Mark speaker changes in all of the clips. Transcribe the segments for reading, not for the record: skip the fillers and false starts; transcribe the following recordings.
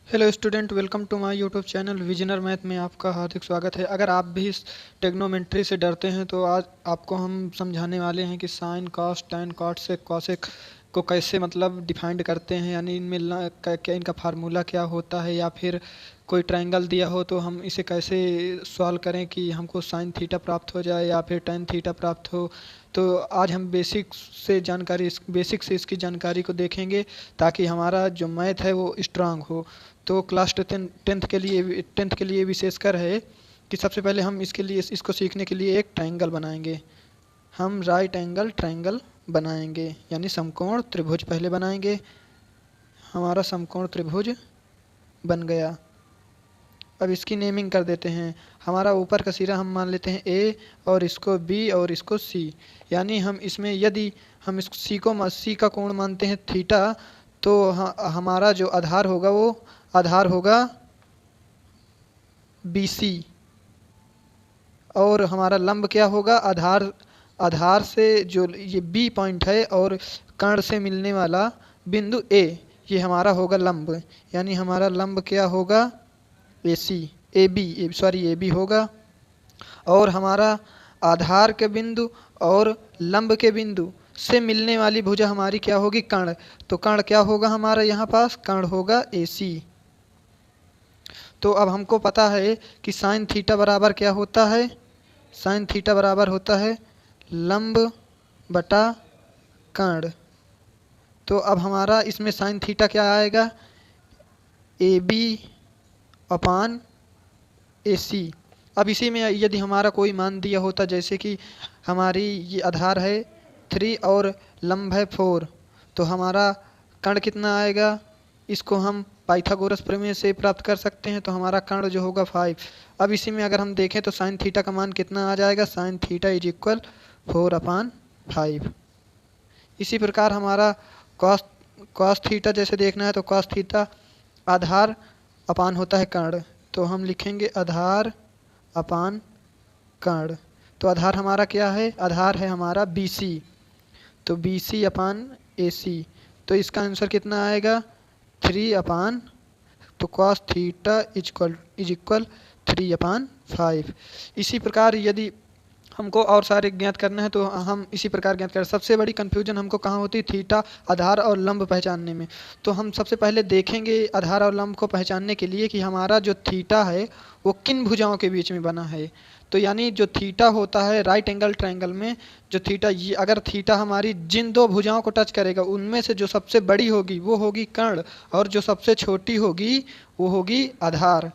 Speaker 1: Hello student, welcome to my YouTube channel विजनर math में आपका हार्दिक स्वागत है। अगर आप भी इस टेग्नोमेट्री से डरते हैं तो आज आपको हम समझाने वाले हैं कि sine cos tan cot sec cosec को कैसे डिफाइंड करते हैं, यानी इनमें क्या इनका फार्मूला क्या होता है, या फिर कोई ट्रायंगल दिया हो तो हम इसे कैसे सॉल्व करें कि हमको साइन थीटा प्राप्त हो जाए या फिर टैन थीटा प्राप्त हो। तो आज हम बेसिक से इसकी जानकारी को देखेंगे ताकि हमारा जो मैथ है वो स्ट्रांग हो। तो क्लास टेंथ के लिए विशेषकर है कि सबसे पहले हम इसके लिए इसको सीखने के लिए एक ट्रायंगल बनाएंगे। हम राइट एंगल ट्रायंगल बनाएंगे, यानी समकोण त्रिभुज पहले बनाएंगे। हमारा समकोण त्रिभुज बन गया। अब इसकी नेमिंग कर देते हैं। हमारा ऊपर का सिरा हम मान लेते हैं ए, और इसको बी और इसको सी। यानी हम इसमें यदि हम इस सी का कोण मानते हैं थीटा, तो हमारा जो आधार होगा वो आधार होगा बी सी, और हमारा लंब क्या होगा, आधार आधार से जो ये बी पॉइंट है और कर्ण से मिलने वाला बिंदु ए, ये हमारा होगा लंब। यानी हमारा लंब क्या होगा, ए सी, ए बी होगा। और हमारा आधार के बिंदु और लंब के बिंदु से मिलने वाली भुजा हमारी क्या होगी, कर्ण। तो कर्ण क्या होगा हमारा यहाँ पास, कर्ण होगा ए सी। तो अब हमको पता है कि साइन थीटा बराबर क्या होता है, साइन थीटा बराबर होता है लंब बटा कर्ण। तो अब हमारा इसमें साइन थीटा क्या आएगा, ए बी अपान ए सी। अब इसी में यदि हमारा कोई मान दिया होता, जैसे कि हमारी ये आधार है 3 और लंब है 4, तो हमारा कर्ण कितना आएगा, इसको हम पाइथागोरस प्रमेय से प्राप्त कर सकते हैं। तो हमारा कर्ण जो होगा 5। अब इसी में अगर हम देखें तो साइन थीटा का मान कितना आ जाएगा, साइन थीटा इज इक्वल 4/5। इसी प्रकार हमारा कॉस कॉस थीटा जैसे देखना है तो कॉस थीटा आधार अपान होता है कर्ण, तो हम लिखेंगे आधार अपान कर्ण। तो आधार हमारा क्या है, आधार है हमारा बी सी, तो बी सी अपान ए सी। तो इसका आंसर कितना आएगा, 3 तो कॉस थीटा इज इक्वल 3/5। इसी प्रकार यदि हमको और सारे ज्ञात करना है तो हम इसी प्रकार ज्ञात करें। सबसे बड़ी कन्फ्यूजन हमको कहाँ होती है, थीटा आधार और लंब पहचानने में। तो हम सबसे पहले देखेंगे आधार और लंब को पहचानने के लिए कि हमारा जो थीटा है वो किन भुजाओं के बीच में बना है। तो यानी जो थीटा होता है राइट एंगल ट्रायंगल में, जो थीटा, ये अगर थीटा हमारी जिन दो भुजाओं को टच करेगा उनमें से जो सबसे बड़ी होगी वो होगी कर्ण, और जो सबसे छोटी होगी वो होगी आधार।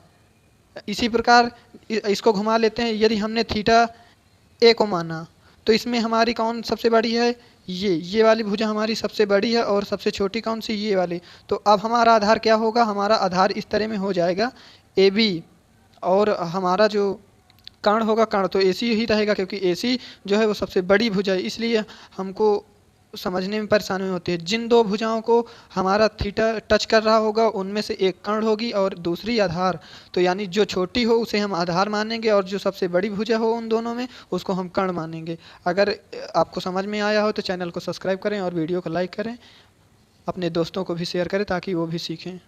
Speaker 1: इसी प्रकार इसको घुमा लेते हैं। यदि हमने थीटा ए को माना तो इसमें हमारी कौन सबसे बड़ी है, ये वाली भुजा हमारी सबसे बड़ी है, और सबसे छोटी कौन सी, ये वाली। तो अब हमारा आधार क्या होगा, हमारा आधार इस तरह में हो जाएगा ए बी, और हमारा जो कर्ण होगा, कर्ण तो ए सी ही रहेगा, क्योंकि ए सी जो है वो सबसे बड़ी भुजा है। इसलिए हमको समझने में परेशानी होती है। जिन दो भुजाओं को हमारा थीटा टच कर रहा होगा उनमें से एक कर्ण होगी और दूसरी आधार। तो यानी जो छोटी हो उसे हम आधार मानेंगे, और जो सबसे बड़ी भुजा हो उन दोनों में उसको हम कर्ण मानेंगे। अगर आपको समझ में आया हो तो चैनल को सब्सक्राइब करें और वीडियो को लाइक करें, अपने दोस्तों को भी शेयर करें ताकि वो भी सीखें।